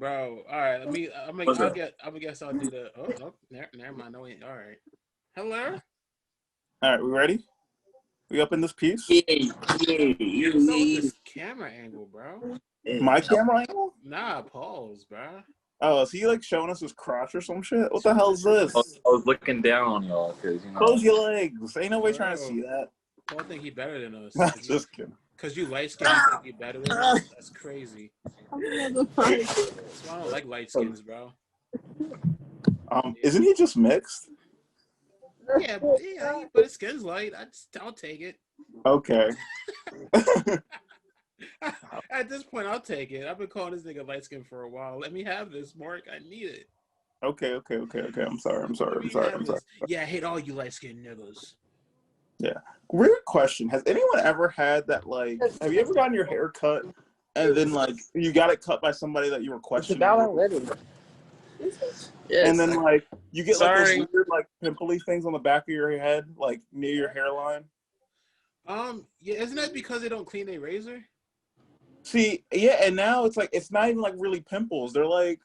bro. All right, let me. What's up? I guess I'll do the. Oh no, never mind. No, all right. Hello. All right, we ready? We up in this piece? What's up with this camera angle, bro? My camera angle? Nah, pause, bro. Oh, is he like showing us his crotch or some shit? What the hell is this? I was looking down on y'all because Close your legs. Ain't no way trying to Bro. see that. Paul think he better than us. Just kidding. Cause you light skin, you think you better than us. That's crazy. That's why I don't like light skins, bro. Isn't he just mixed? Yeah, but his skin's light. I'll take it. Okay. At this point, I'll take it. I've been calling this nigga light skin for a while. Let me have this, Mark. I need it. Okay. I'm sorry. Yeah, I hate all you light skinned niggas. Yeah. Weird question. Has anyone ever had that, like, have you ever gotten your hair cut and then, like, you got it cut by somebody that you were questioning? Yes. And then, like, you get, like, those weird, like, pimply things on the back of your head, like, near your hairline? Yeah, isn't that because they don't clean their razor? See, yeah, and now it's, like, it's not even, like, really pimples. They're, like,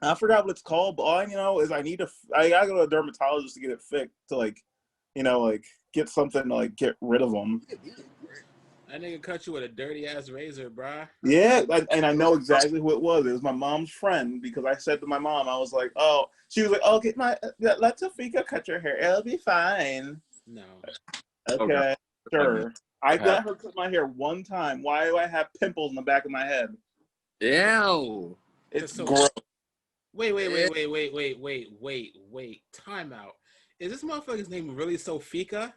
I forgot what it's called, but all I know is I gotta go to a dermatologist to get it fixed, to, like, you know, like, get something to, like, get rid of them. That nigga cut you with a dirty ass razor, bruh. Yeah, and I know exactly who it was. It was my mom's friend, because I said to my mom, I was like, oh, she was like, oh, let Tafika cut your hair. It'll be fine. No. Okay, sure. I let her cut my hair one time. Why do I have pimples in the back of my head? Ew. It's gross. Wait. Time out. Is this motherfucker's name really Sofika?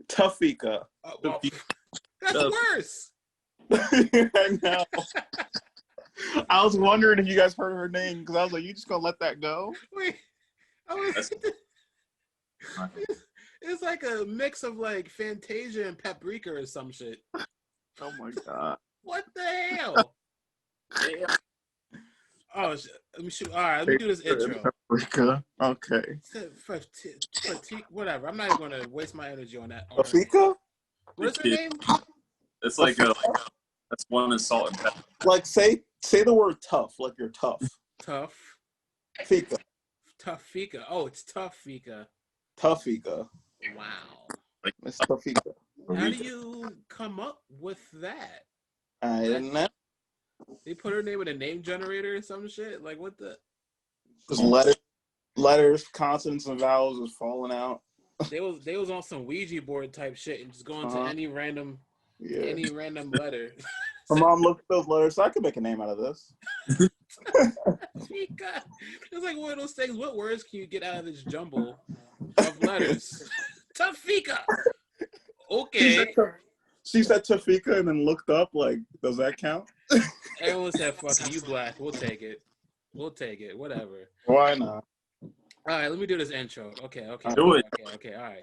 Tafika. Well, that's worse. I know. I was wondering if you guys heard her name, because I was like, you just gonna let that go? Wait. It's like a mix of like Fantasia and Paprika or some shit. Oh my god. What the hell? Oh, let me shoot. All right, let me do this intro. Paprika. Okay. Whatever. I'm not even gonna waste my energy on that. Tafika? What's her name? It's like that's one in salt and pepper. Like say the word tough, like you're tough. Tough. Fika. Tough Fika. Oh, it's Tough Fika. Tafika. Wow. It's Tafika. How do you come up with that? I didn't know. They put her name in a name generator or some shit? Like, what the? Just letters, consonants, and vowels is falling out. They was on some Ouija board type shit and just going to any random letter. My mom looked at those letters, so I could make a name out of this. It's like one of those things. What words can you get out of this jumble of letters? Tafika. Okay. She said Tafika and then looked up. Like, does that count? Everyone said, "Fuck you, black. We'll take it. Whatever." Why not? All right, let me do this intro. Okay. Do it. Okay. All right.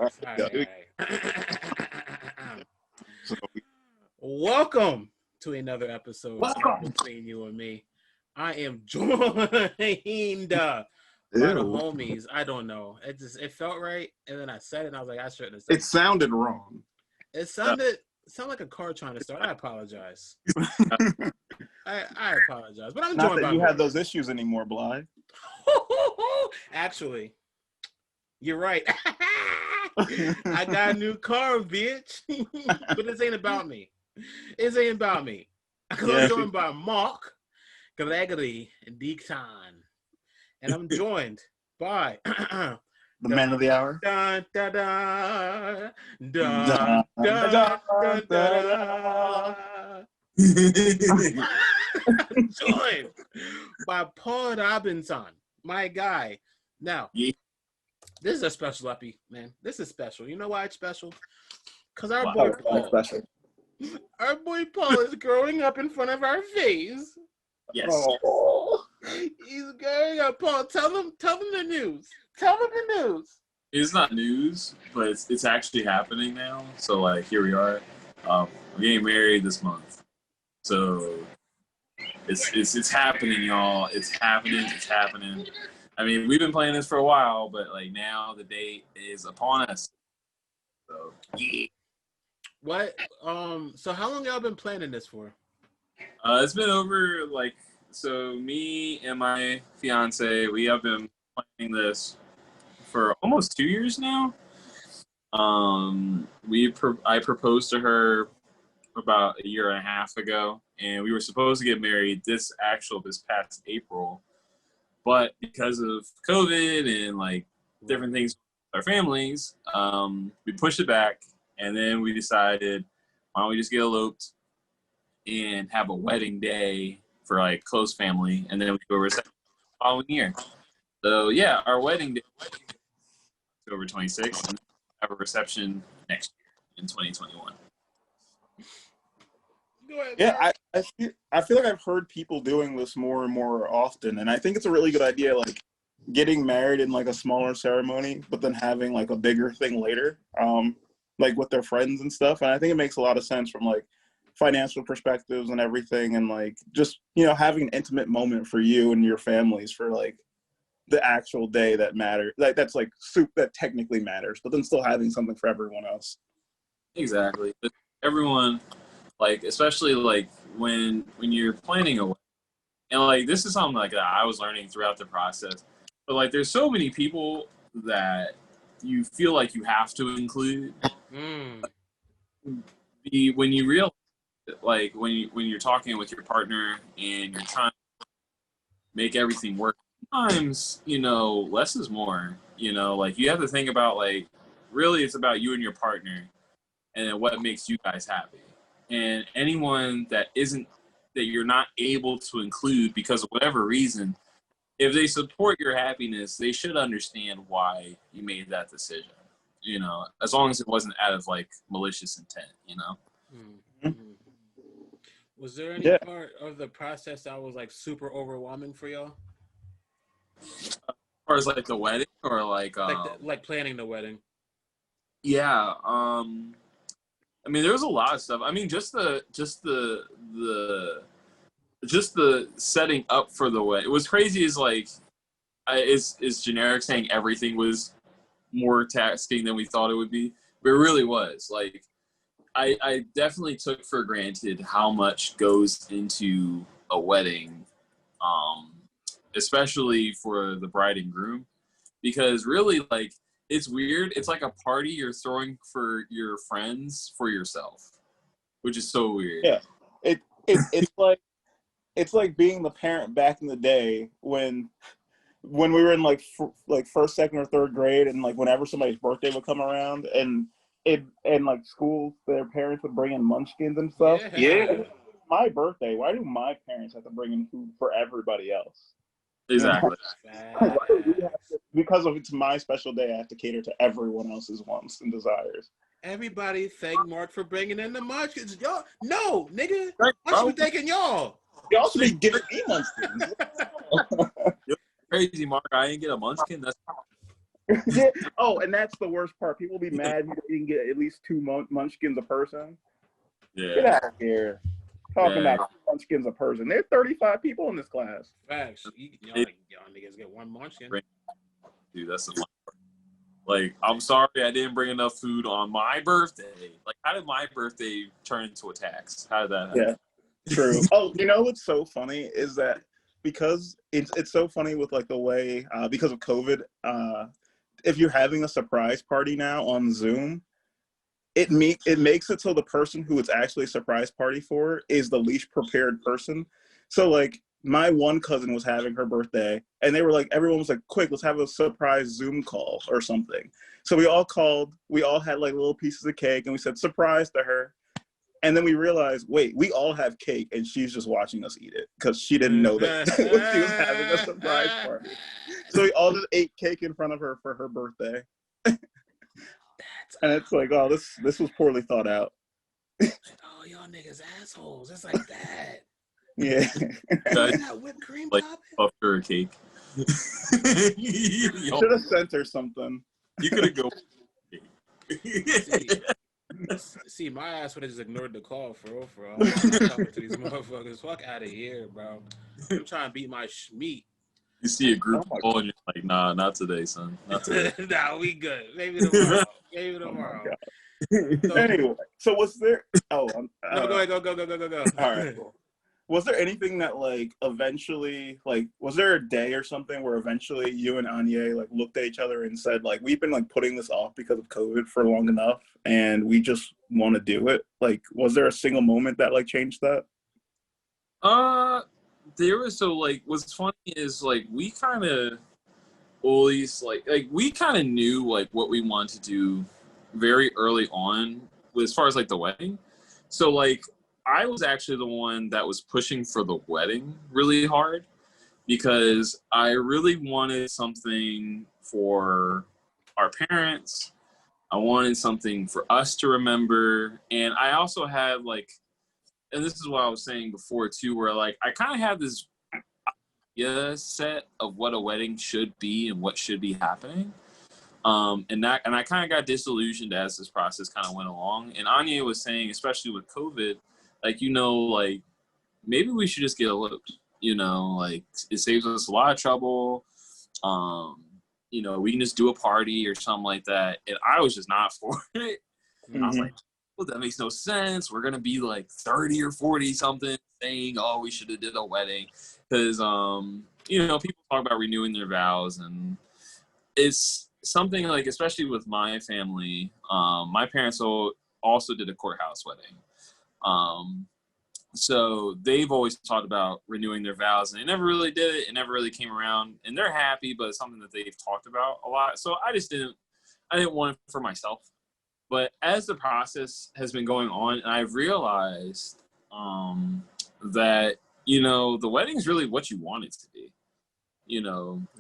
Welcome to another episode Between You and Me. I am joined by the homies. I don't know. It felt right, and then I said it, and I was like, I shouldn't have said it. It sounded wrong. It sounded like a car trying to start. I apologize. I apologize, but I'm not joined that by you have those issues anymore, Bly. Actually, you're right. I got a new car, bitch. But this ain't about me. Because I'm joined by Mark, Gregory, and Deacon. And I'm joined by the man of the hour. Dun, da, da, da, da, da, da, I'm joined by Paul Robinson, my guy. Now, this is a special epi, man. This is special. You know why it's special? Because our boy Paul is growing up in front of our face. Yes. Oh. He's growing up. Paul, tell them the news. Tell them the news. It's not news, but it's actually happening now. So like here we are. We're getting married this month. So it's happening, y'all. It's happening. I mean, we've been playing this for a while, but like now the date is upon us. So yeah. What? So how long y'all been planning this for? It's been over like So me and my fiance, we have been planning this for almost 2 years now. I proposed to her about a year and a half ago, and we were supposed to get married this past April, but because of COVID and like different things with our families, we pushed it back, and then we decided, why don't we just get eloped and have a wedding day for like close family, and then we go reception the following year. So yeah, our wedding day is October 26th, and have a reception next year in 2021. Yeah, I feel like I've heard people doing this more and more often, and I think it's a really good idea, like getting married in like a smaller ceremony, but then having like a bigger thing later, like with their friends and stuff. And I think it makes a lot of sense from like financial perspectives and everything, and like just, you know, having an intimate moment for you and your families for like the actual day that matters, like that's like that technically matters, but then still having something for everyone else. Exactly. Everyone, like, especially like when you're planning a wedding, and like this is something like that I was learning throughout the process. But like, there's so many people that you feel like you have to include. When you realize, like when you're talking with your partner and you're trying to make everything work, sometimes, you know, less is more. You know, like you have to think about, like, really it's about you and your partner and what makes you guys happy. And anyone that you're not able to include because of whatever reason, if they support your happiness, they should understand why you made that decision. You know, as long as it wasn't out of like malicious intent, you know. Mm-hmm. Was there any part of the process that was like super overwhelming for y'all? As far as like the wedding, or like like planning the wedding? Yeah. I mean, there was a lot of stuff. I mean, just the setting up for the wedding. It was crazy. Is like, is generic saying everything was more tasking than we thought it would be, but it really was. Like, I definitely took for granted how much goes into a wedding, especially for the bride and groom, because really, like, it's weird. It's like a party you're throwing for your friends for yourself, which is so weird. Yeah, it's like being the parent back in the day when we were in like first, second, or third grade, and like whenever somebody's birthday would come around, and like schools, their parents would bring in munchkins and stuff. Yeah. My birthday, why do my parents have to bring in food for everybody else? Exactly. Because it's my special day, I have to cater to everyone else's wants and desires. Everybody thank Mark for bringing in the munchkins. Y'all, no, nigga. Right, I should be thanking y'all. Y'all should be giving me munchkins. Crazy, Mark. I ain't get a munchkin. That's yeah. Oh, and that's the worst part. People be mad you didn't get at least 2 munchkins a person. Yeah. Get out of here. Talking about munchkins a person. There are 35 people in this class. Facts. Y'all niggas get 1 munchkin. Dude, that's the fun part. Like, I'm sorry I didn't bring enough food on my birthday. Like, how did my birthday turn into a tax? How did that happen? Yeah, true. Oh, you know what's so funny is that because it's so funny with like the way, because of COVID, if you're having a surprise party now on Zoom, it makes it so the person who it's actually a surprise party for is the least prepared person. So like my one cousin was having her birthday, and they were like, everyone was like, quick, let's have a surprise Zoom call or something. So we all called, we all had like little pieces of cake, and we said surprise to her. And then we realized, wait, we all have cake, and she's just watching us eat it because she didn't know that she was having a surprise party. So we all just ate cake in front of her for her birthday. And it's like, oh, this was poorly thought out. Oh, y'all niggas assholes. It's like that. Yeah. That whipped cream like after a cake. Should have sent her something. You could have go. See, my ass would have just ignored the call for real. I'm talking to these motherfuckers. Fuck out of here, bro. I'm trying to beat my meat. You see a group of people and you're like, nah, not today, son. Not today. Nah, we good. Maybe tomorrow. So, anyway, so was there? Oh, no, go ahead. Go. All right, cool. Was there anything that like eventually, like, was there a day or something where eventually you and Anya like looked at each other and said like, we've been like putting this off because of COVID for long enough and we just want to do it? Like, was there a single moment that like changed that? There was, so like what's funny is like we kind of always like we kind of knew like what we wanted to do very early on as far as like the wedding. So like I was actually the one that was pushing for the wedding really hard because I really wanted something for our parents. I wanted something for us to remember. And I also had like, and this is what I was saying before too, where like I kind of had this set of what a wedding should be and what should be happening. And I kind of got disillusioned as this process kind of went along. And Anya was saying, especially with COVID, like, like maybe we should just get eloped, like it saves us a lot of trouble. We can just do a party or something like that. And I was just not for it. I was like, well, that makes no sense. We're going to be like 30 or 40 something saying, oh, we should have did a wedding. Because, people talk about renewing their vows, and it's something like, especially with my family, my parents also did a courthouse wedding. So they've always talked about renewing their vows, and they never really did it. It never really came around, and they're happy, but it's something that they've talked about a lot. So I didn't want it for myself. But as the process has been going on, I've realized that, the wedding is really what you want it to be.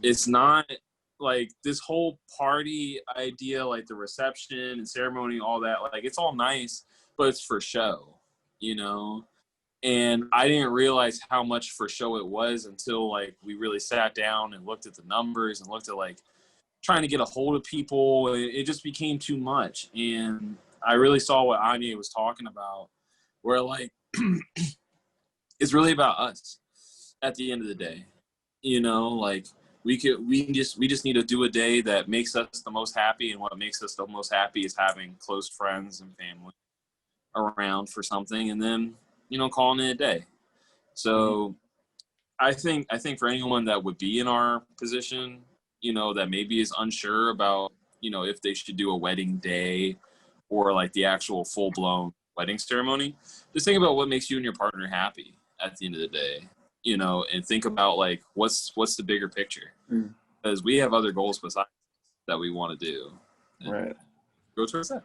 It's not like this whole party idea, like the reception and ceremony, all that, like it's all nice, but it's for show, And I didn't realize how much for show it was until like we really sat down and looked at the numbers and looked at like trying to get a hold of people. It just became too much. And I really saw what Anya was talking about, where like it's really about us at the end of the day. Like we just need to do a day that makes us the most happy, and what makes us the most happy is having close friends and family around for something, and then calling it a day. So I think for anyone that would be in our position, that maybe is unsure about, if they should do a wedding day or like the actual full-blown wedding ceremony, just think about what makes you and your partner happy at the end of the day, and think about like what's the bigger picture, because we have other goals besides that we want to do. Right. Go towards that.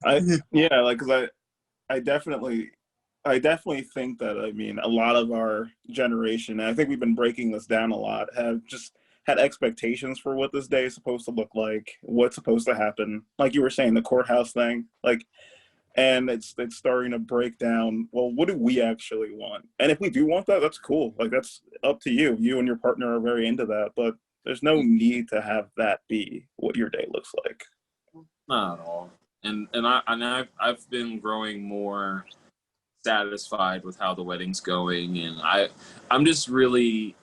Because I definitely think that, I mean, a lot of our generation, and I think we've been breaking this down a lot, have just had expectations for what this day is supposed to look like, what's supposed to happen. Like you were saying, the courthouse thing, like, and it's starting to break down, well, what do we actually want? And if we do want that, that's cool. Like, that's up to you. You and your partner are very into that, but there's no need to have that be what your day looks like. Not at all. And I've been growing more satisfied with how the wedding's going, and I'm just really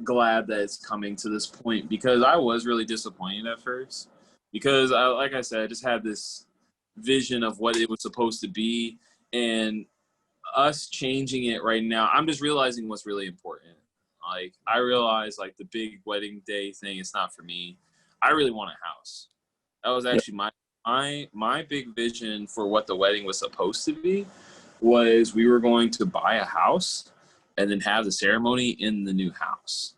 glad that it's coming to this point, because I was really disappointed at first, because like I said, I just had this vision of what it was supposed to be, and us changing it right now, I'm just realizing what's really important. Like I realize like the big wedding day thing, it's not for me. I really want a house. That was actually my big vision for what the wedding was supposed to be, was we were going to buy a house and then have the ceremony in the new house.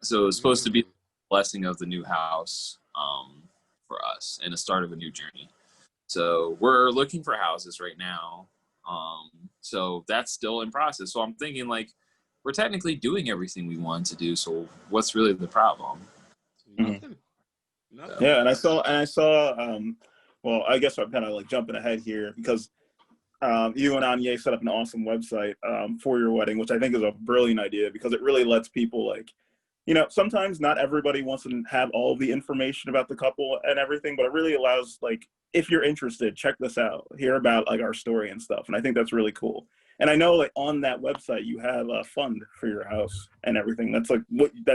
So it was supposed to be the blessing of the new house for us and the start of a new journey. So we're looking for houses right now. So that's still in process. So I'm thinking like we're technically doing everything we want to do. So what's really the problem? Nothing. Yeah, and I saw. Well, I guess I'm kind of like jumping ahead here, because you and Anya set up an awesome website for your wedding, which I think is a brilliant idea, because it really lets people like, sometimes not everybody wants to have all the information about the couple and everything, but it really allows, like, if you're interested, check this out, hear about like our story and stuff. And I think that's really cool. And I know like on that website you have a fund for your house and everything. That's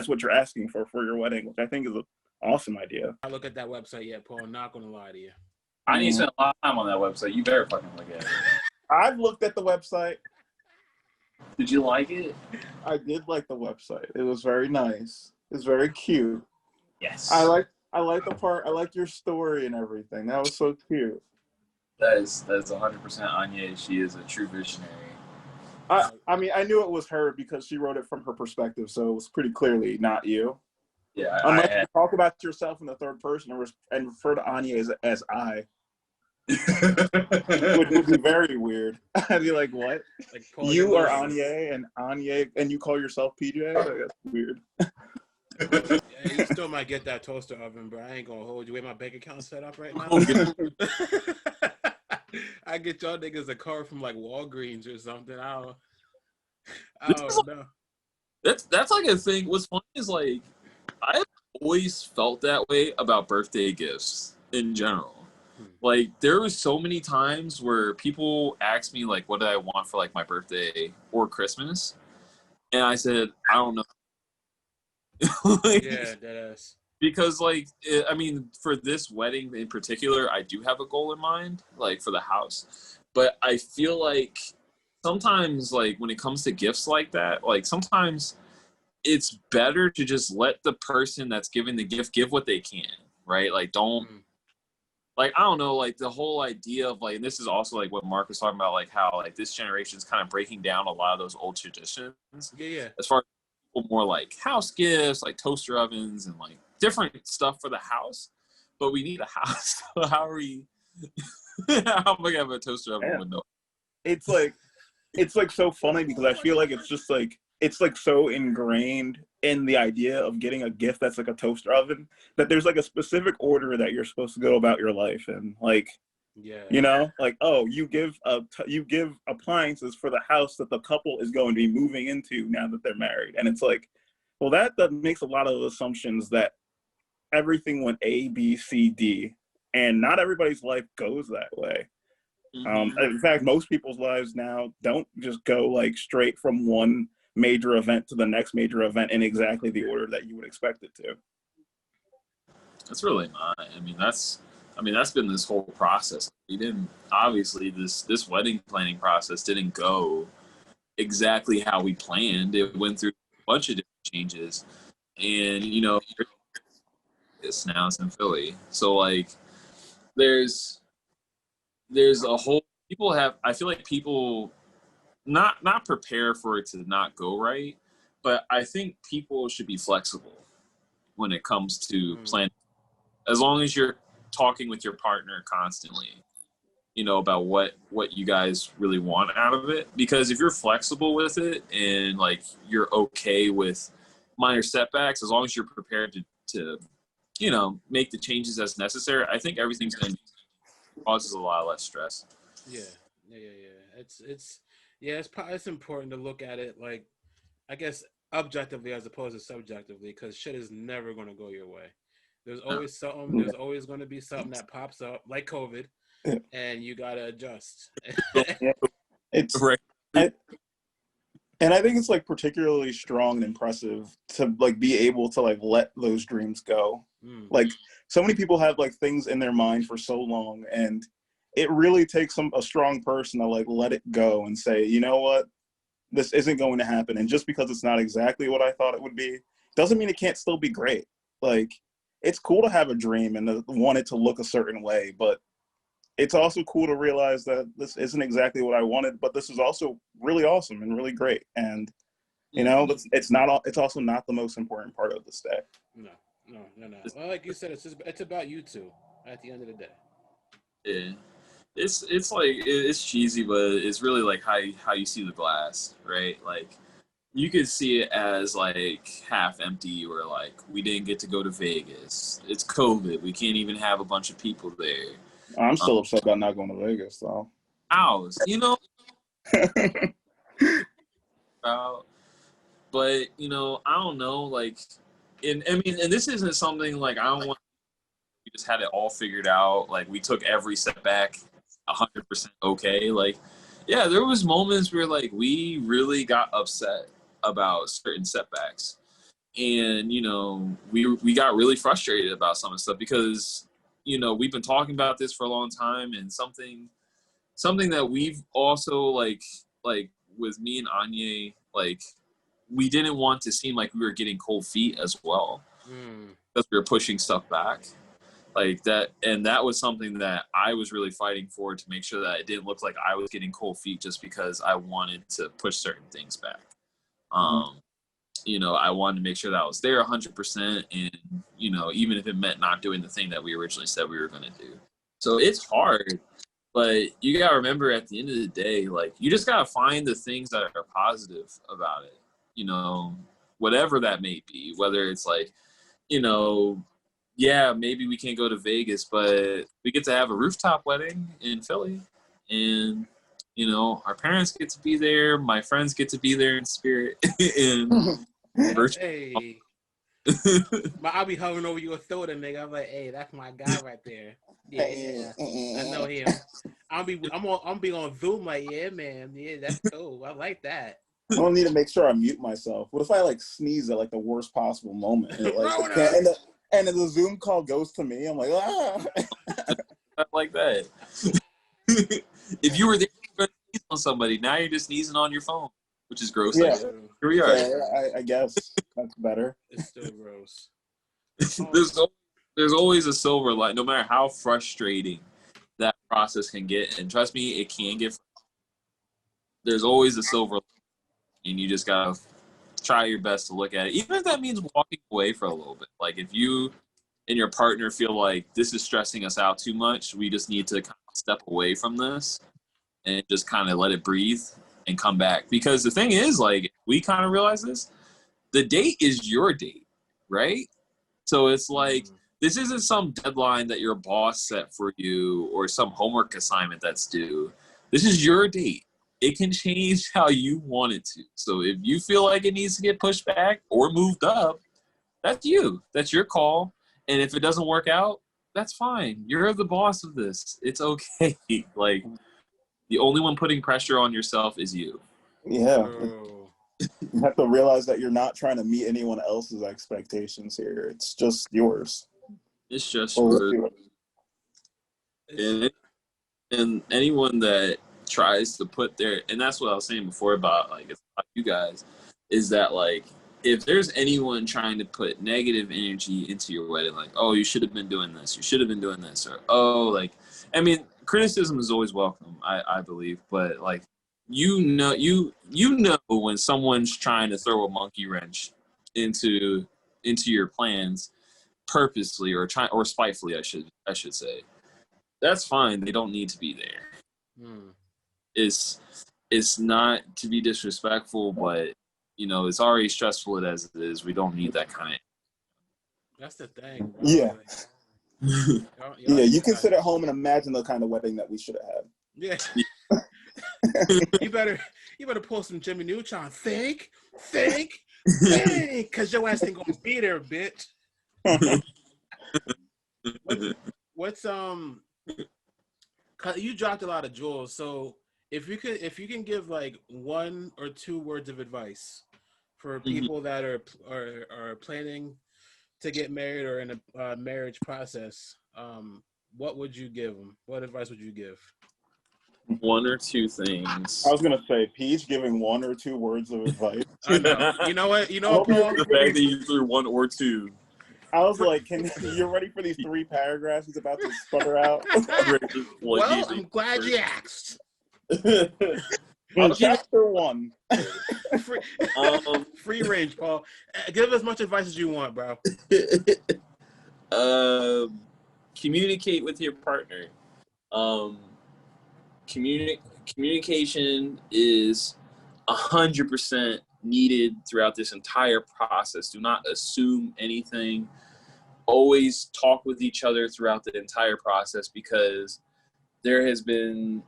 what you're asking for your wedding, which I think is an awesome idea. I look at that website yet, Paul. I'm not gonna lie to you. I need to spend a lot of time on that website. You better fucking look at it. I've looked at the website. Did you like it? I did like the website. It was very nice. It's very cute. Yes. I like the part. I like your story and everything. That was so cute. That's 100% Anya. She is a true visionary. I mean, I knew it was her because she wrote it from her perspective, so it was pretty clearly not you. Yeah, Unless you talk about yourself in the third person and refer to Anya as I, which would be very weird. I'd be like, what? Like You are Anya, and you call yourself PJ? Like, that's weird. Yeah, you still might get that toaster oven, but I ain't gonna hold you. Way my bank account set up right now. I get y'all niggas a car from like Walgreens or something. I don't know. That's like a thing. What's funny is like I've always felt that way about birthday gifts in general. Like there was so many times where people asked me like, what do I want for like my birthday or Christmas, and I said I don't know. Like, yeah, that is. Because like I mean, for this wedding in particular, I do have a goal in mind, like for the house. But I feel like sometimes, like when it comes to gifts like that, like sometimes it's better to just let the person that's giving the gift give what they can, right? Like don't like I don't know, like the whole idea of like, and this is also like what Mark was talking about, like how like this generation is kind of breaking down a lot of those old traditions. Yeah. As far as more like house gifts, like toaster ovens and like different stuff for the house, but we need a house. So how are we? How am I gonna have a toaster oven with no? It's like so funny because I feel like it's like so ingrained in the idea of getting a gift that's like a toaster oven that there's like a specific order that you're supposed to go about your life in. Like, you know, like, oh, you give appliances for the house that the couple is going to be moving into now that they're married, and it's like, well, that makes a lot of assumptions that everything went A, B, C, D, and not everybody's life goes that way. In fact, most people's lives now don't just go like straight from one major event to the next major event in exactly the order that you would expect it to. That's really not. I mean, that's been this whole process. We didn't obviously this wedding planning process didn't go exactly how we planned. It went through a bunch of different changes, and you know, it's now it's in Philly. So like, there's a whole people have. I feel like people not prepare for it to not go right, but I think people should be flexible when it comes to planning. As long as you're talking with your partner constantly, you know, about what you guys really want out of it. Because if you're flexible with it and like you're okay with minor setbacks, as long as you're prepared to you know, make the changes as necessary, I think everything's going to causes a lot less stress. Yeah. It's important to look at it like, I guess, objectively as opposed to subjectively, because shit is never going to go your way. There's always something. There's always going to be something that pops up, like COVID, and you gotta adjust. It's right. And I think it's like particularly strong and impressive to like be able to like let those dreams go. Like so many people have like things in their mind for so long, and it really takes a strong person to like let it go and say, you know what, this isn't going to happen. And just because it's not exactly what I thought it would be, doesn't mean it can't still be great. Like, it's cool to have a dream and to want it to look a certain way, but it's also cool to realize that this isn't exactly what I wanted, but this is also really awesome and really great. And, you know, it's also not the most important part of this day. No. Well, like you said, it's about you two at the end of the day. Yeah. It's like, it's cheesy, but it's really like how you see the glass, right? Like, you could see it as like half empty, or like we didn't get to go to Vegas. It's COVID. We can't even have a bunch of people there. I'm still upset about not going to Vegas, though. Hours, you know. But you know, I don't know. Like, and this isn't something like I don't want. We just had it all figured out. Like, we took every setback 100% okay. Like, yeah, there was moments where like we really got upset about certain setbacks, and you know, we got really frustrated about some of the stuff because, you know, we've been talking about this for a long time, and something that we've also like with me and Anya, like, we didn't want to seem like we were getting cold feet as well, because we were pushing stuff back like that. And that was something that I was really fighting for, to make sure that it didn't look like I was getting cold feet just because I wanted to push certain things back. You know, I wanted to make sure that I was there 100%, and, you know, even if it meant not doing the thing that we originally said we were going to do. So it's hard, but you got to remember, at the end of the day, like, you just got to find the things that are positive about it, you know, whatever that may be, whether it's like, you know, yeah, maybe we can't go to Vegas, but we get to have a rooftop wedding in Philly, and, you know, our parents get to be there, my friends get to be there in spirit, and hey, I'll be hovering over your shoulder, nigga. I'm like, hey, that's my guy right there. Yeah, I know him. I'm be on Zoom, like, yeah, man, yeah, that's cool. I like that. I don't need to make sure I mute myself. What if I like sneeze at like the worst possible moment, and, and the Zoom call goes to me? I'm like, ah. Like that. If you were there, you were sneezing on somebody. Now you're just sneezing on your phone, which is gross. Yeah, here we are. I guess that's better. It's still gross. There's always a silver light, no matter how frustrating that process can get. And trust me, it can get. There's always a silver light, and you just gotta try your best to look at it, even if that means walking away for a little bit. Like, if you and your partner feel like this is stressing us out too much, we just need to kind of step away from this and just kind of let it breathe and come back. Because the thing is, like, we kind of realize this, the date is your date, right? So it's like, this isn't some deadline that your boss set for you or some homework assignment that's due. This is your date. It can change how you want it to. So if you feel like it needs to get pushed back or moved up, that's you. That's your call. And if it doesn't work out, that's fine. You're the boss of this. It's okay. Like, the only one putting pressure on yourself is you. Yeah. You have to realize that you're not trying to meet anyone else's expectations here. It's just yours. It's just yours. And anyone that tries to put their, and that's what I was saying before about, like, it's about you guys, is that, like, if there's anyone trying to put negative energy into your wedding, like, oh, you should have been doing this, you should have been doing this, or, oh, like, I mean, criticism is always welcome, I believe, but, like, you know when someone's trying to throw a monkey wrench into your plans purposely or spitefully, I should say. That's fine. They don't need to be there. It's not to be disrespectful, but, you know, it's already stressful as it is. We don't need that kind of. That's the thing, bro. Yeah. Y'all you can sit at home and imagine the kind of wedding that we should have had. Yeah. You better pull some Jimmy Neutron. Think, because your ass ain't gonna be there, bitch. What's you dropped a lot of jewels, so if you can give like 1 or 2 words of advice for people that are planning to get married or in a marriage process, what would you give them? What advice would you give? 1 or 2 things. I was gonna say, Peach giving 1 or 2 words of advice. I know. You know what, Paul? The fact that you threw 1 or 2. I was like, you're ready for these 3 paragraphs he's about to sputter out? Well, I'm glad you asked. Chapter 1. Free range, Paul. Give as much advice as you want, bro. Communicate with your partner. Communication is 100% needed throughout this entire process. Do not assume anything. Always talk with each other throughout the entire process, because there has been,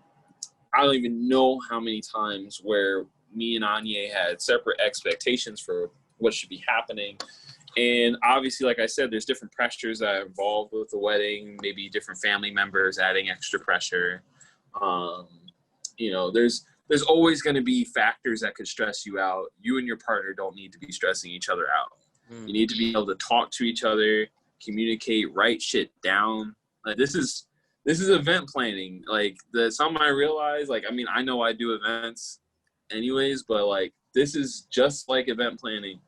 I don't even know how many times where me and Anya had separate expectations for what should be happening. And obviously, like I said, there's different pressures that are involved with the wedding, maybe different family members adding extra pressure. You know, there's always going to be factors that could stress you out. You and your partner don't need to be stressing each other out. You need to be able to talk to each other, communicate, write shit down. Like, this is event planning. Like, something I realized, like, I mean, I know I do events, anyways, but like this is just like event planning.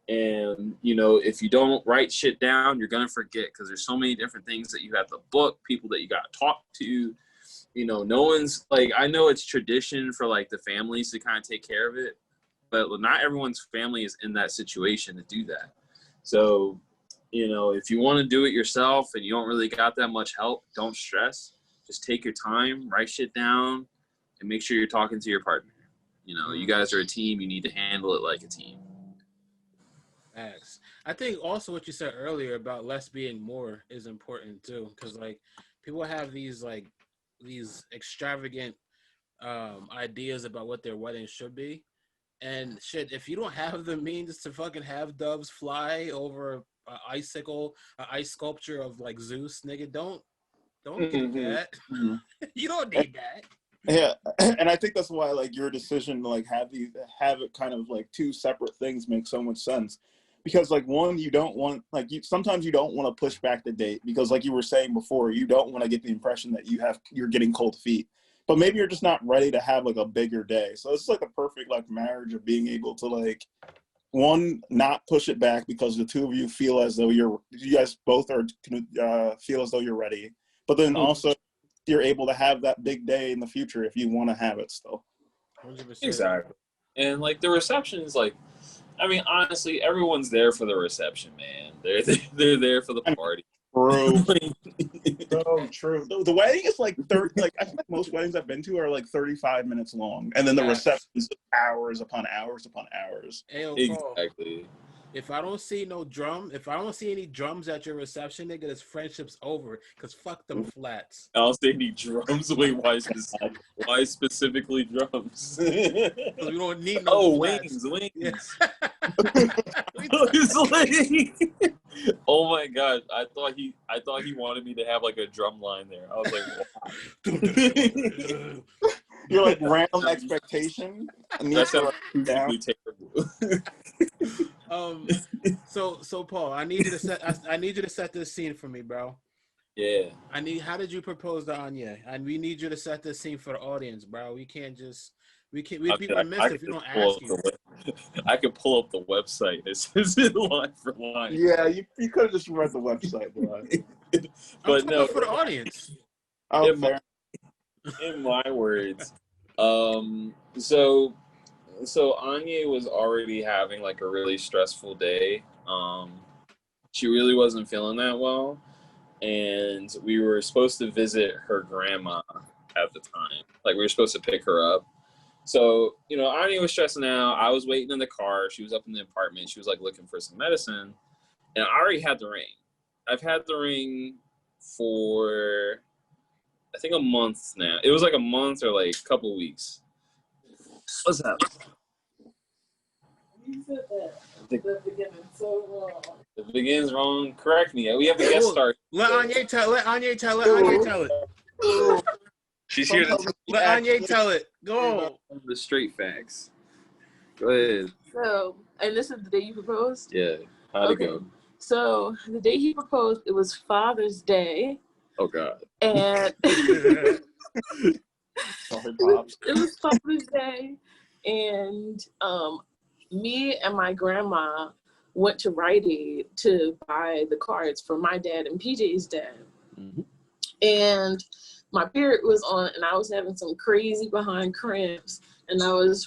And, you know, if you don't write shit down, you're going to forget because there's so many different things that you have to book, people that you got to talk to. You know, no one's like, I know it's tradition for like the families to kind of take care of it, but not everyone's family is in that situation to do that. So, you know, if you want to do it yourself and you don't really got that much help, don't stress. Just take your time, write shit down, and make sure you're talking to your partner. You know, you guys are a team. You need to handle it like a team. Facts. I think also what you said earlier about less being more is important too, because like people have these extravagant ideas about what their wedding should be, and shit. If you don't have the means to fucking have doves fly over an icicle, an ice sculpture of like Zeus, nigga, don't get that. You don't need that. Yeah, and I think that's why like your decision to like have it kind of like two separate things makes so much sense. Because like one, you don't want sometimes you don't want to push back the date because like you were saying before, you don't want to get the impression that you're getting cold feet. But maybe you're just not ready to have like a bigger day. So it's like a perfect like marriage of being able to like one, not push it back because the two of you feel as though you guys both are feel as though you're ready. But then also you're able to have that big day in the future if you want to have it still. 100%. Exactly. And like the reception is like, I mean, honestly, everyone's there for the reception, man. They're there for the party. True. So true. The wedding is like 30. Like I think most weddings I've been to are like 35 minutes long, and then the reception is hours upon hours upon hours. Exactly. If I don't see any drums at your reception, nigga, this friendship's over. Cause fuck them flats. I don't see any drums. Wait, why specifically drums? Because we don't need no flats. Wings. Yeah. Oh my god! I thought he wanted me to have like a drum line there. I was like, wow. You're like random expectation. That's terrible. So Paul, I need you to set this scene for me, bro. Yeah. How did you propose to Anya? And we need you to set this scene for the audience, bro. We'd be remiss if we don't ask you. I could pull up the website. This is line for line. Yeah, you could have just read the website, bro. But no, for the audience. In my words, so Anya was already having like a really stressful day. She really wasn't feeling that well, and we were supposed to visit her grandma at the time. Like we were supposed to pick her up. So, you know, Anya was stressing out. I was waiting in the car. She was up in the apartment. She was like looking for some medicine, and I already had the ring. I've had the ring for I think a month now. It was like a month or like a couple of weeks. What's that? You said that. The beginning's so wrong. The begin's wrong. Correct me. We have a guest star. Let Anya tell it. She's here to let Anya tell it. Go. The straight facts. Go ahead. So, and this is the day you proposed? Yeah. How'd it go? So, the day he proposed, it was Father's Day. Oh, God. And it was Father's Day. And me and my grandma went to Rite Aid to buy the cards for my dad and PJ's dad. Mm-hmm. And my period was on, and I was having some crazy behind cramps. And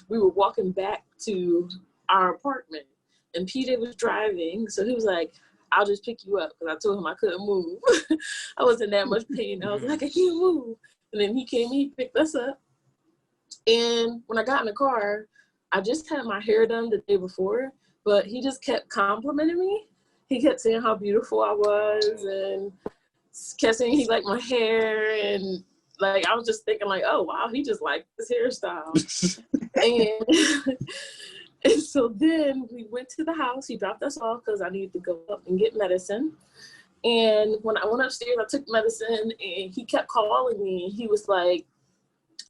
we were walking back to our apartment, and PJ was driving. So he was like, I'll just pick you up, because I told him I couldn't move. I was in that much pain. I was like, I can't move. And then he came, he picked us up. And when I got in the car, I just had my hair done the day before, but he just kept complimenting me. He kept saying how beautiful I was, and kept saying he liked my hair, and like I was just thinking like, oh wow, he just liked this hairstyle. and so then we went to the house. He dropped us off because I needed to go up and get medicine. And when I went upstairs, I took medicine, and he kept calling me. He was like,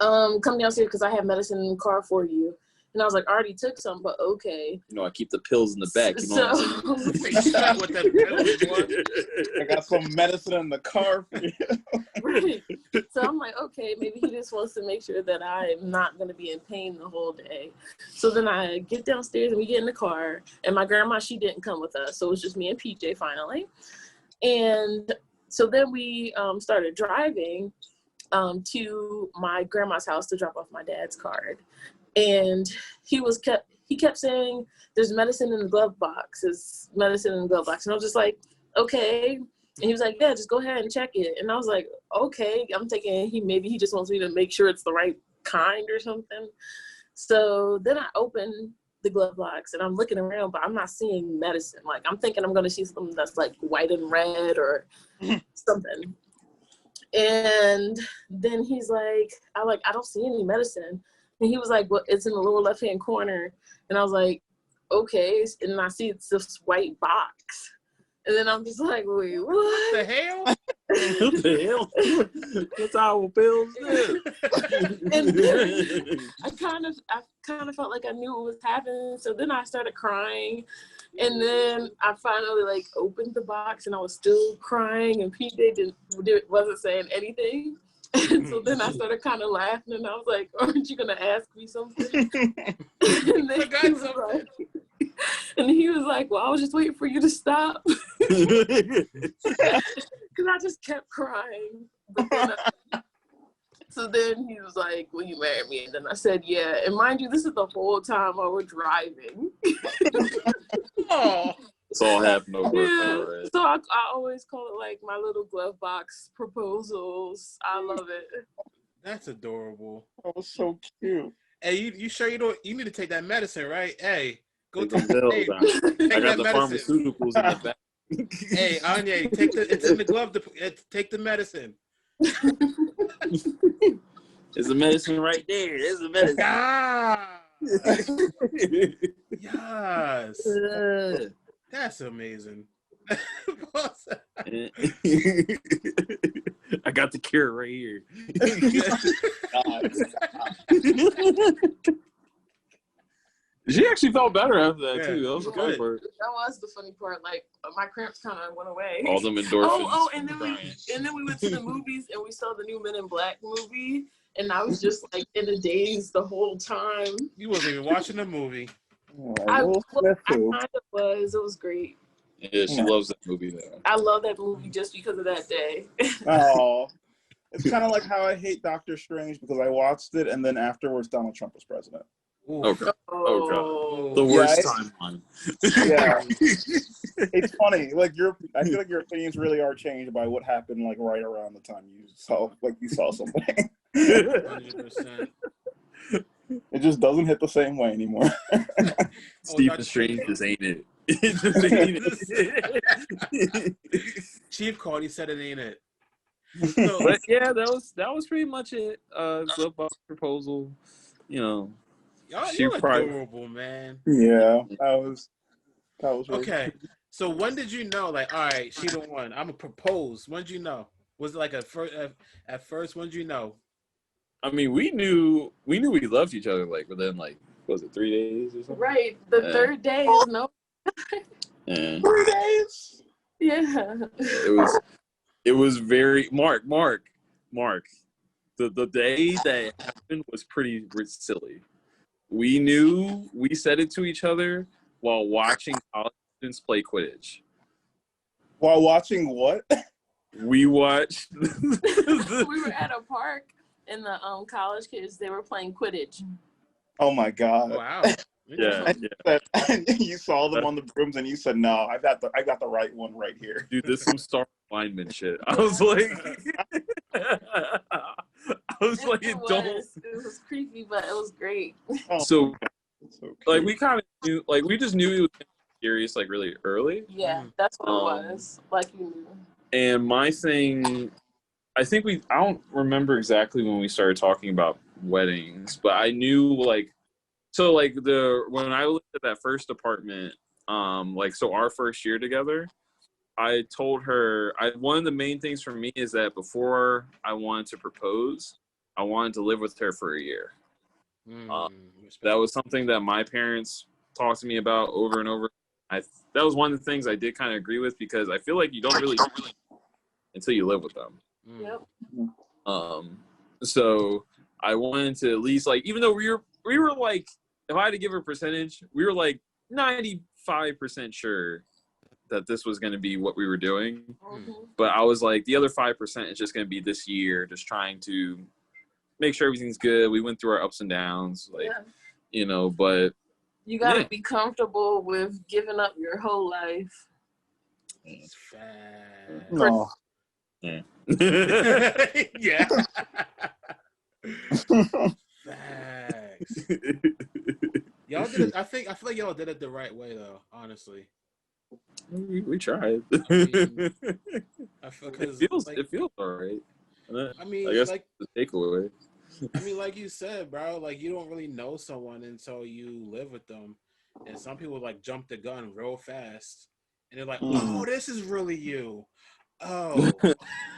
come downstairs because I have medicine in the car for you. And I was like, I already took some, but okay. You know, I keep the pills in the back. You know what I'm saying? They shot with that pill, I got some medicine in the car for you. Right. So I'm like, okay, maybe he just wants to make sure that I'm not going to be in pain the whole day. So then I get downstairs and we get in the car. And my grandma, she didn't come with us. So it was just me and PJ finally. And so then we started driving to my grandma's house to drop off my dad's card. And he kept saying, there's medicine in the glove box. There's medicine in the glove box. And I was just like, okay. And he was like, yeah, just go ahead and check it. And I was like, okay. I'm thinking maybe he just wants me to make sure it's the right kind or something. So then I opened the glove box and I'm looking around, but I'm not seeing medicine. Like, I'm thinking I'm going to see something that's like white and red or something. And then he's like, I don't see any medicine. And he was like, well, it's in the lower left-hand corner. And I was like, okay. And I see it's this white box. And then I'm just like, wait, what? the hell? What the hell? What's our pills? And then I kind of felt like I knew what was happening. So then I started crying. And then I finally like opened the box and I was still crying and PJ wasn't saying anything. And so then I started kind of laughing and I was like, aren't you going to ask me something? And then he was like, well, I was just waiting for you to stop. Because I just kept crying. But then so then he was like, will you marry me? And then I said, yeah. And mind you, this is the whole time while we're driving. Oh. It's all happened over. Yeah. Right. So I always call it like my little glove box proposals. I love it. That's adorable. That was so cute. Hey, you sure you need to take that medicine, right? Hey, go Take take the pills hey, out. take I got that the medicine. pharmaceuticals in the back. Hey, Anya, it's in the glove. Take the medicine. There's the medicine right there. There's the medicine. Yes. That's amazing. I got the cure right here. She actually felt better after that too. That was the funny part. That was the funny part. Like my cramps kind of went away. All them endorphins. And then we went to the movies and we saw the new Men in Black movie, and I was just like in a daze the whole time. You wasn't even watching the movie. I kind of was. It was great. Yeah, she loves that movie though. I love that movie just because of that day. Oh, it's kind of like how I hate Doctor Strange because I watched it and then afterwards Donald Trump was president. Oh god! Oh god! The worst timeline. Yeah, it's funny. Like I feel like your opinions really are changed by what happened like right around the time you saw something. 100%. It just doesn't hit the same way anymore. Stephen Strange just ain't it. It just ain't it. Chief called. He said it ain't it. So, but yeah, that was pretty much it. Glove box proposal. You know. You're adorable, man. Yeah, that was really okay. So when did you know? Like, all right, she the one. I'm gonna propose. When did you know? Was it like at first? When did you know? I mean, we knew we loved each other. Like within was it 3 days or something? Right. The third day is no. 3 days. Yeah. It was very Mark. The day that happened was pretty silly. We knew we said it to each other while watching college students play Quidditch. While watching what? We watched. We were at a park and the college kids, they were playing Quidditch. Oh my god! Wow. Yeah. You saw them on the brooms and you said, "No, I got the right one right here." Dude, this is some Star lineman shit. I was like, It was creepy, but it was great. So like we kind of knew, like we just knew it was serious, like really early. Yeah, that's what it was. Like you knew. And my thing, I don't remember exactly when we started talking about weddings, but I knew when I lived at that first apartment, so our first year together, I told her one of the main things for me is that before I wanted to propose, I wanted to live with her for a year. That was something that my parents talked to me about over and over. That was one of the things I did kind of agree with, because I feel like you don't really until you live with them. Yep. So I wanted to at least, like, even though we were like, if I had to give a percentage, we were like 95% sure that this was going to be what we were doing. But I was like, the other 5% is just going to be this year, just trying to make sure everything's good. We went through our ups and downs, like, you know, but you got to be comfortable with giving up your whole life. It's fast. No. Yeah. Yeah. Facts. Y'all did it. I feel like y'all did it the right way, though. Honestly, we tried. I feel it feels all right. I mean, I guess like the takeaway. I mean, like you said, bro, like you don't really know someone until you live with them, and some people like jump the gun real fast, and they're like, "Oh, this is really you." Oh,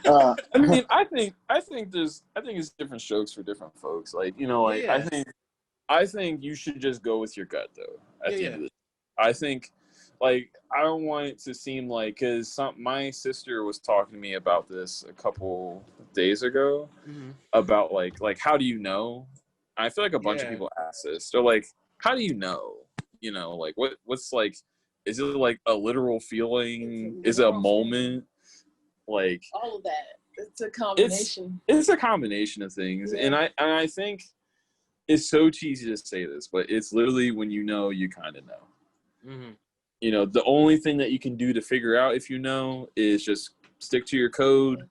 I mean, I think it's different strokes for different folks. Like, you know, like I think you should just go with your gut, though. I think, like, I don't want it to seem like, because my sister was talking to me about this a couple days ago about like how do you know? I feel like a bunch of people ask this. They're like, how do you know? You know, like what's like, is it like a literal feeling? Is it a moment? Like all of that. It's a combination. It's a combination of things, and I think it's so cheesy to say this, but it's literally when you know, you kind of know. You know, the only thing that you can do to figure out if you know is just stick to your code.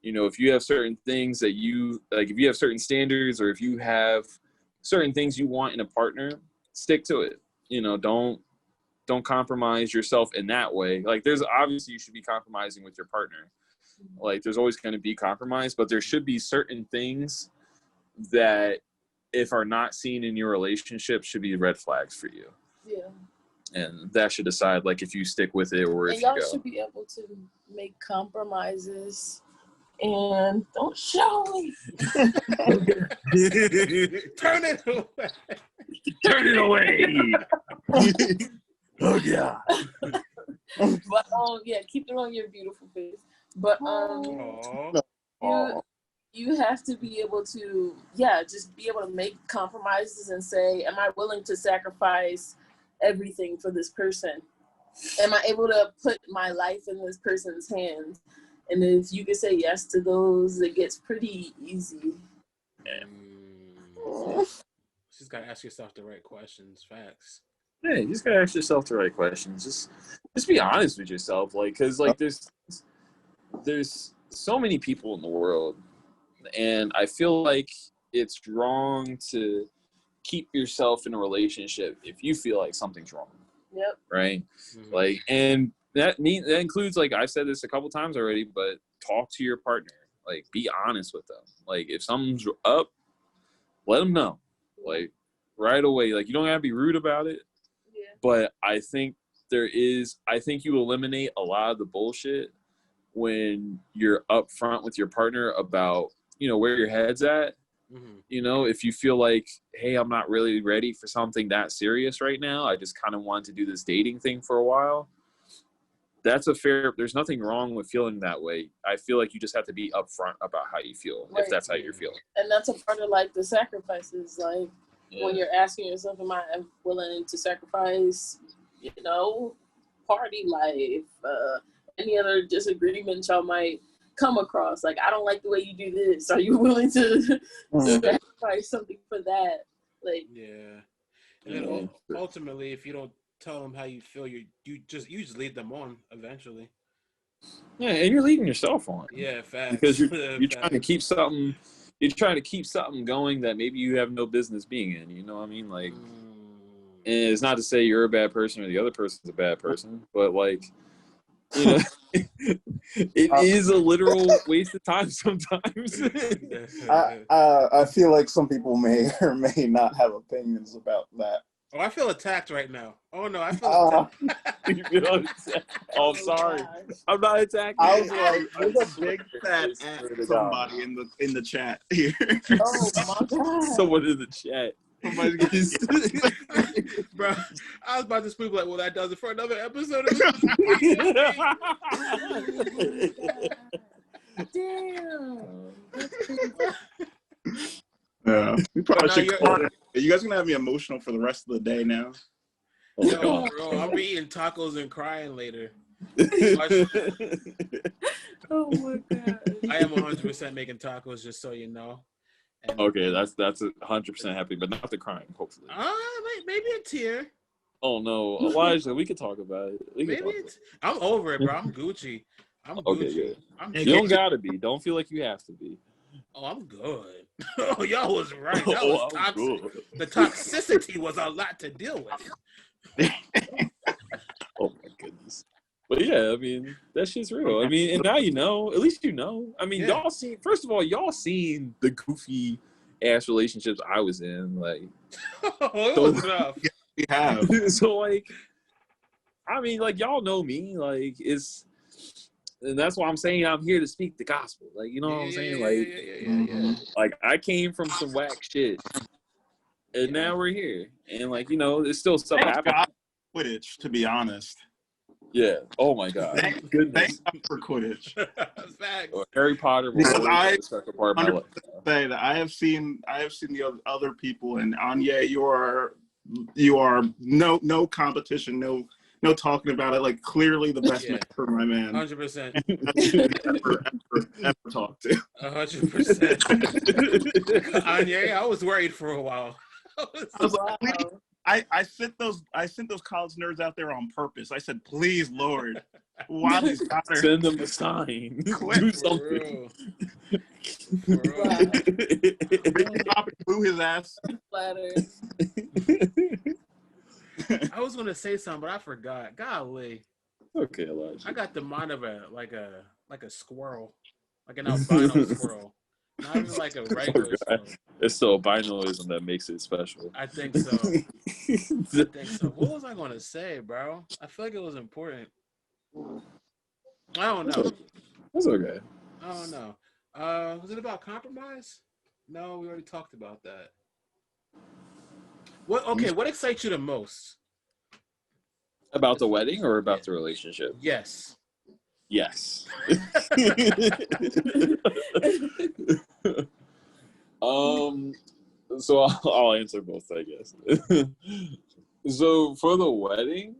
You know, if you have certain things that you like, if you have certain standards, or if you have certain things you want in a partner, stick to it. You know, don't compromise yourself in that way. Like, there's obviously you should be compromising with your partner. Like, there's always going to be compromise, but there should be certain things that, if are not seen in your relationship, should be red flags for you. Yeah. And that should decide, like, if you stick with it or if you go. And y'all should be able to make compromises. And don't show me. Turn it away. Turn it away. Oh yeah. But keep it on your beautiful face. But you have to be able to just be able to make compromises and say, am I willing to sacrifice everything for this person? Am I able to put my life in this person's hands? And if you can say yes to those, it gets pretty easy. Just gotta ask yourself the right questions. Facts. Yeah, you just gotta ask yourself the right questions. Just be honest with yourself, like, because like there's so many people in the world, and I feel like it's wrong to keep yourself in a relationship if you feel like something's wrong. Yep. Right. Like, and that includes, like, I've said this a couple times already, but talk to your partner. Like, be honest with them. Like, if something's up, let them know. Like, right away. Like, you don't have to be rude about it. Yeah. But I think you eliminate a lot of the bullshit when you're upfront with your partner about, you know, where your head's at. You know, if you feel like, hey, I'm not really ready for something that serious right now, I just kind of want to do this dating thing for a while. There's nothing wrong with feeling that way. I feel like you just have to be upfront about how you feel, if that's how you're feeling. And that's a part of, like, the sacrifices. Like, when you're asking yourself, am I willing to sacrifice, you know, party life, any other disagreements y'all might come across? Like, I don't like the way you do this. Are you willing to sacrifice something for that? Like, and then ultimately, if you don't tell them how you feel, you just lead them on eventually. Yeah, and you're leading yourself on. Yeah, facts. Because you're trying to keep something. You're trying to keep something going that maybe you have no business being in. You know what I mean? Like, and it's not to say you're a bad person or the other person's a bad person, but, like, you know, it is a literal waste of time sometimes. I feel like some people may or may not have opinions about that. Oh, I feel attacked right now. Oh no, I feel attacked. Oh, sorry. I'm not attacking. I was like, there's a big fat at somebody in the chat here. Oh my God. Someone in the chat. Somebody's getting Bro, I was about to speak like, well, that does it for another episode. Damn. Yeah, we probably No, should you're- call it. You guys gonna have me emotional for the rest of the day now. Yo, bro, I'm eating tacos and crying later. Oh my god. I am 100% making tacos, just so you know. And, Okay, that's 100% happy, but not the crying, hopefully. maybe a tear. Oh no, Elijah, we could talk about it. Maybe it's. I'm over it, bro. I'm Gucci. I'm Gucci. Okay, good. I'm You don't gotta be. Don't feel like you have to be. Oh, I'm good. Oh, y'all was right. That Oh, was I'm toxic. good. The toxicity was a lot to deal with. Oh my goodness. But yeah, I mean, that shit's real. I mean, and now you know. At least you know. I mean, Yeah. y'all seen. First of all, y'all seen the goofy ass relationships I was in. Like, It was rough. We have. so like, I mean, like y'all know me. Like, and that's why I'm saying I'm here to speak the gospel. Like, you know what I'm saying? Like, like I came from some whack shit, and now we're here, and like, you know, there's still stuff Thank happening. God for Quidditch, to be honest. Yeah. Oh my God. Goodness. Thank God for Quidditch. Facts. Harry Potter will Because always be a special part of my life. Say that I have seen the other people, and Anya, you are no competition, no talking about it. Like, clearly the best mentor, my man. 100%. ever talked to. 100%. Anya, I was worried for a while. I sent those college nerds out there on purpose. I said, please, Lord, why these guys Send them a sign. Do something. blew his ass. I was gonna say something, but I forgot. Golly. Okay, Elijah. I got the mind of a squirrel, like an albino squirrel, not even like a regular squirrel. It's the albinoism that makes it special. I think so. I think so. What was I gonna say, bro? I feel like it was important. I don't know. That's okay. I don't know. Was it about compromise? No, we already talked about that. What excites you the most? About the wedding or about the relationship? Yes. Yes. So I'll answer both, I guess. So for the wedding,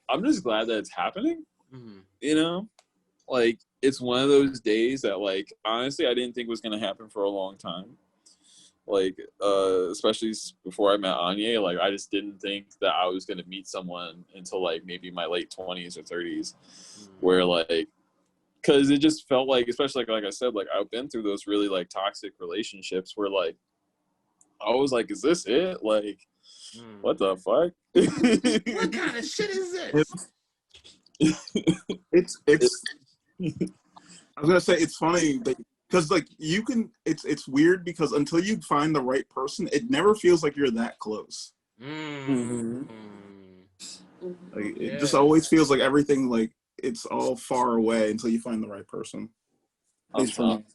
I'm just glad that it's happening. Mm-hmm. You know, like it's one of those days that, like, honestly, I didn't think was gonna happen for a long time. Like, especially before I met Anya, like I just didn't think that I was gonna meet someone until like maybe my late 20s or 30s, where like, because it just felt like, especially like I said, like I've been through those really like toxic relationships where like I was like, is this it? Like, what the fuck? What kind of shit is this? It's I was gonna say, it's funny because like you can, it's weird because until you find the right person, it never feels like you're that close. Mm-hmm. Like, it just always feels like everything, like it's all far away until you find the right person. At least for me.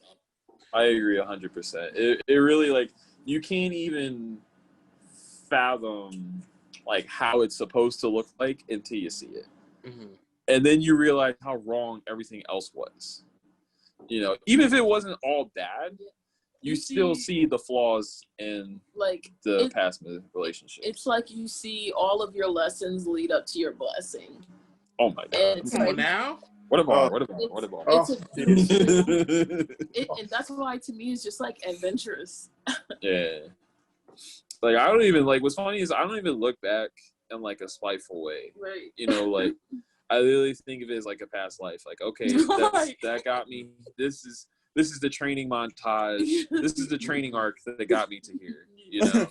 I agree 100%. It really, like, you can't even fathom like how it's supposed to look like until you see it. Mm-hmm. And then you realize how wrong everything else was. You know, even if it wasn't all bad, you still see the flaws in like the past relationship. It's like you see all of your lessons lead up to your blessing. Oh my God. And it's like, now? What about? And that's why, to me, it's just like adventurous. Yeah. Like, I don't even, like, what's funny is I don't even look back in like a spiteful way. Right. You know, like, I literally think of it as like a past life. Like, okay, that got me. This is the training montage. This is the training arc that got me to here. You know.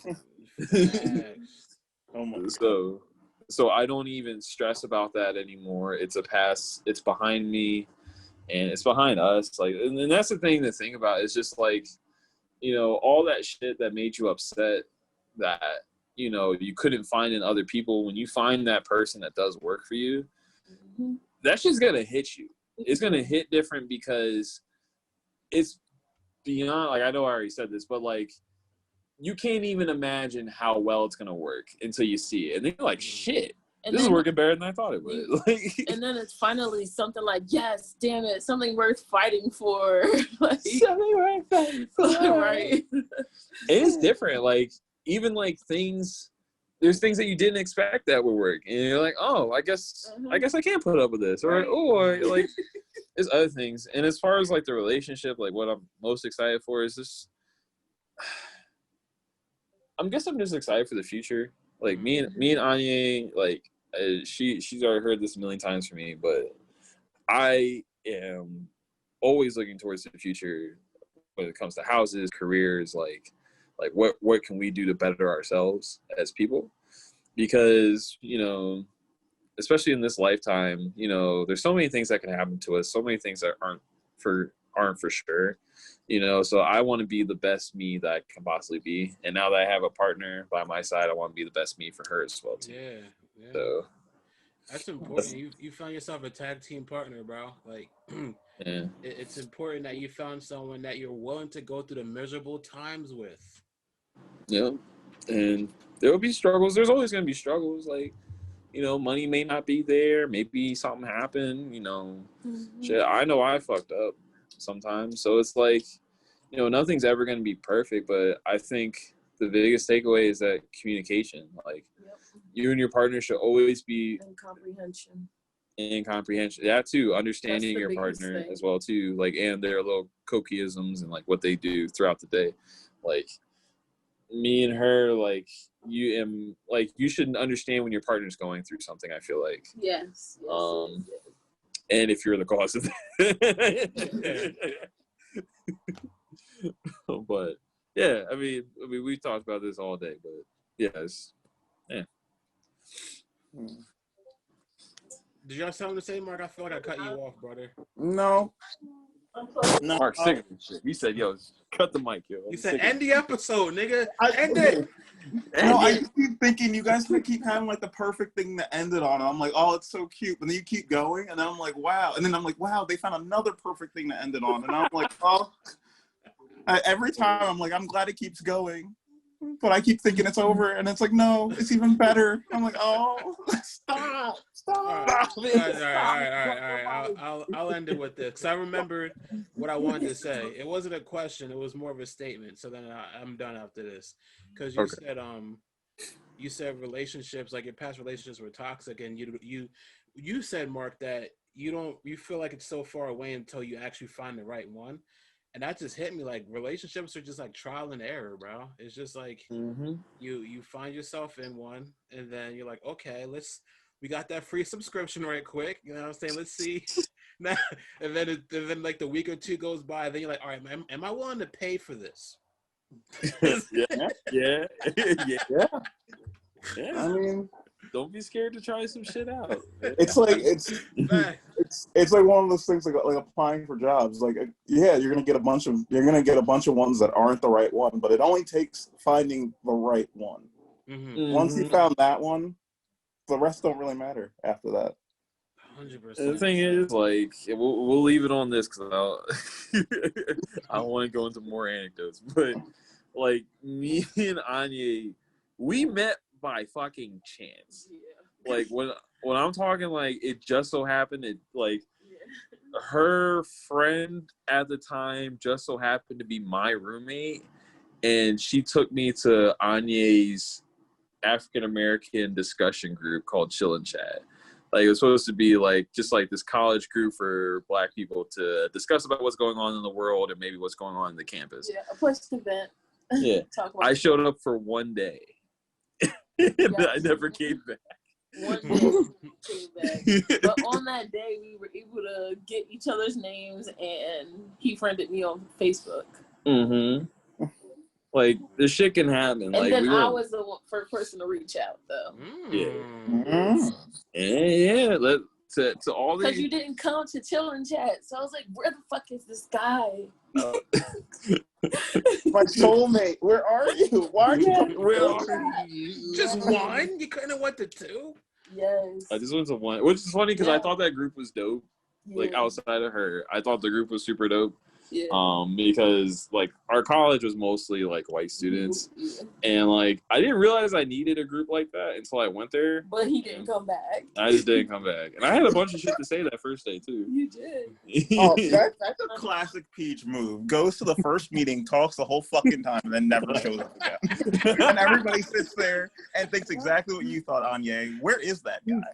Oh my God. So I don't even stress about that anymore. It's a past. It's behind me, and it's behind us. Like, and that's the thing to think about. Is just like, you know, all that shit that made you upset, that, you know, you couldn't find in other people. When you find that person that does work for you, that's just gonna hit you. It's gonna hit different because it's beyond, like, I know I already said this, but like you can't even imagine how well it's gonna work until you see it, and then you're like, shit. And this is working better than I thought it would. And then it's finally something like, yes, damn it, something worth fighting for. Like, something worth fighting for. Right. It is different. Like, even like there's things that you didn't expect that would work. And you're like, oh, I guess I can put up with this. Or, like, there's other things. And as far as like the relationship, like what I'm most excited for is this. I guess I'm just excited for the future. Like me and Anya, like she's already heard this a million times from me, but I am always looking towards the future when it comes to houses, careers, like what can we do to better ourselves as people? Because, you know, especially in this lifetime, you know, there's so many things that can happen to us, so many things that aren't for sure. You know, so I want to be the best me that I can possibly be. And now that I have a partner by my side, I want to be the best me for her as well, too. Yeah. So that's important. You found yourself a tag team partner, bro. Like, yeah. It's important that you found someone that you're willing to go through the miserable times with. Yeah. And there will be struggles. There's always going to be struggles. Like, you know, money may not be there. Maybe something happened, you know. Shit, I know I fucked up sometimes. So it's like, you know, nothing's ever going to be perfect, but I think the biggest takeaway is that communication. Like, you and your partner should always be in comprehension. That too, understanding your partner as well too, like, and their little coquisms and like what they do throughout the day. Like, me and her, like, you should understand when your partner's going through something, I feel like. Yes. And if you're the cause of that. But yeah, I mean we've talked about this all day, but yes. Yeah. Did y'all have something to say, Mark? I feel like I cut you off, brother. No. Mark, sick of shit. He said, yo, cut the mic, yo. You said, end the episode, nigga. End it. No, I keep thinking you guys keep having like the perfect thing to end it on. And I'm like, oh, it's so cute. And then you keep going. And then I'm like, wow. And then I'm like, wow, they found another perfect thing to end it on. And I'm like, oh. Every time I'm like, I'm glad it keeps going. But I keep thinking it's over. And it's like, no, it's even better. I'm like, oh, stop. All right. I'll end it with this. Because I remembered what I wanted to say. It wasn't a question. It was more of a statement. So then I'm done after this. Because you said relationships, like your past relationships were toxic. And you said, Mark, that you feel like it's so far away until you actually find the right one. And that just hit me. Like, relationships are just like trial and error, bro. It's just like you find yourself in one, and then you're like, okay, we got that free subscription right quick. You know what I'm saying? Let's see. Now, and then like the week or two goes by, then you're like, all right, am I willing to pay for this? Yeah. I mean, don't be scared to try some shit out. It's like it's like one of those things like applying for jobs. Like, yeah, you're gonna get a bunch of ones that aren't the right one, but it only takes finding the right one. Once you found that one, the rest don't really matter after that. 100%. The thing is, like, we'll leave it on this because I don't want to go into more anecdotes, but like me and Anya, we met by fucking chance. Like when I'm talking, like, it just so happened her friend at the time just so happened to be my roommate, and she took me to Anya's African American discussion group called Chill and Chat. Like, it was supposed to be like just like this college group for Black people to discuss about what's going on in the world and maybe what's going on in the campus. Yeah, a place to vent. Yeah. I showed up for one day. And I never came back. One day we came back. But on that day, we were able to get each other's names, and he friended me on Facebook. Like, this shit can happen. And like, then I was the first person to reach out, though. Yeah. To all these. Because you didn't come to Chill and Chat, so I was like, where the fuck is this guy? My soulmate, where are you? Why are you coming? Where are you? Just one? You couldn't have went to two? Yes. I just went to one, which is funny because I thought that group was dope. Yeah. Like, outside of her, I thought the group was super dope. Yeah. Because like our college was mostly like white students, and like I didn't realize I needed a group like that until I went there. But he didn't come back. I just didn't come back, and I had a bunch of shit to say that first day too. You did. Oh, that's a classic Peach move. Goes to the first meeting, talks the whole fucking time, and then never shows up again. And everybody sits there and thinks exactly what you thought, Anye. Where is that guy?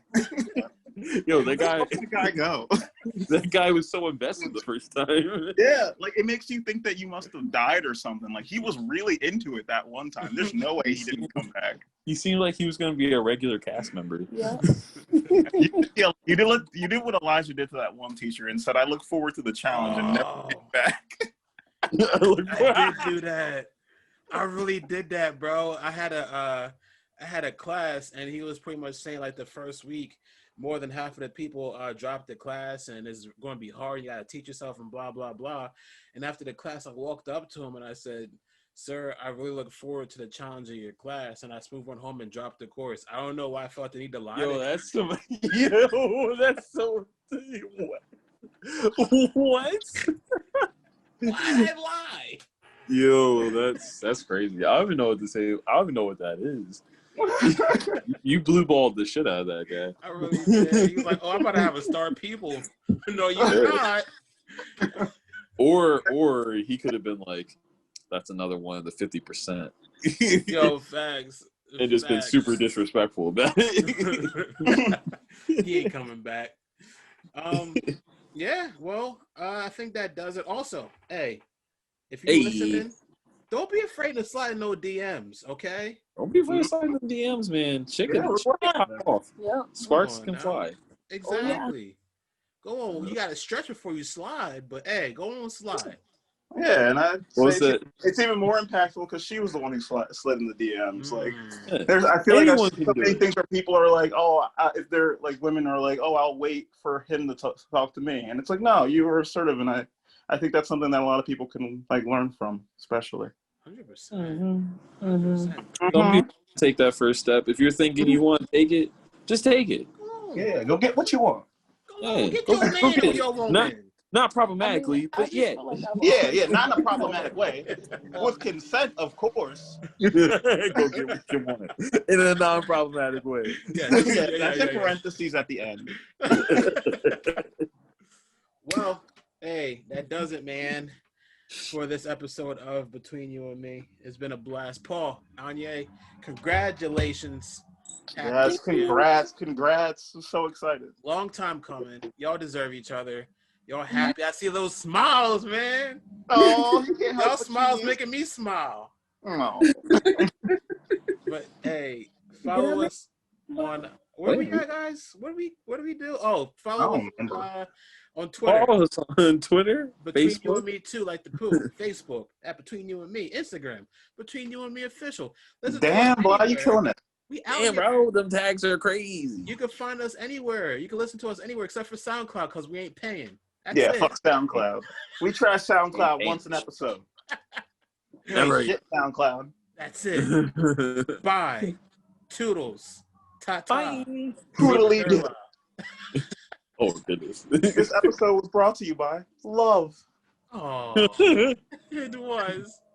Yo, that guy. Where did the guy go? That guy was so invested the first time. Yeah, like it makes you think that you must have died or something. Like he was really into it that one time. There's no way he didn't come back. He seemed like he was going to be a regular cast member. Yeah. You did what Elijah did to that one teacher and said, "I look forward to the challenge and never get back." I did do that. I really did that, bro. I had a class, and he was pretty much saying like the first week, more than half of the people dropped the class, and it's going to be hard. You got to teach yourself and blah blah blah. And after the class, I walked up to him and I said, "Sir, I really look forward to the challenge of your class." And I smooth went home and dropped the course. I don't know why I felt the need to lie. Yo, that's so. Yo, that's so. What? Why did I lie? Yo, that's crazy. I don't even know what to say. I don't even know what that is. You blue balled the shit out of that guy. I really did. He was like, "Oh, I'm about to have a star people." No, you're not. Or he could have been like, "That's another one of the 50%." Yo, facts. And just been super disrespectful about it. He ain't coming back. Yeah, well, I think that does it. Also, hey, if you're listening, don't be afraid to slide in no DMs, okay? Don't be afraid to slide in the DMs, man. Chicken pop off. Yeah. Sparks can fly. Exactly. Go on. You got to stretch before you slide, but hey, go on slide. Yeah, and it's even more impactful because she was the one who slid in the DMs. Like, I feel like so many things where people are like, "Oh, if they're like women are like, oh, I'll wait for him to talk to me," and it's like, no, you were assertive, and I think that's something that a lot of people can like learn from, especially. 100%. Don't be take that first step. If you're thinking you want to take it, just take it. Yeah, go get what you want. Go get your man or your woman. Not problematically, but yeah. Yeah, not in a problematic way. With consent, of course. Go get what you want. In a non-problematic way. That's in parentheses at the end. Well, hey, that does it, man, for this episode of Between You and Me. It's been a blast. Paul, Anye, congratulations. Yes, congrats. I'm so excited. Long time coming. Y'all deserve each other. Y'all happy. I see those smiles, man. Oh, you can't help y'all smiles making me smile. Oh. But hey, follow us on what do we got, guys? What do we do? Oh, follow us on Twitter. Follow us on Twitter, Between Facebook. You and Me too, like the poo. Facebook at Between You and Me. Instagram, Between You and Me Official. Damn, boy, you killing it. We out Damn, here. bro, them tags are crazy. You can find us anywhere. You can listen to us anywhere except for SoundCloud because we ain't paying. That's fuck SoundCloud. We trash SoundCloud once an episode. Shit, SoundCloud. That's it. Bye. Toodles. Ta-ta. Toodaloo. Oh, goodness. This episode was brought to you by love. Oh, it was.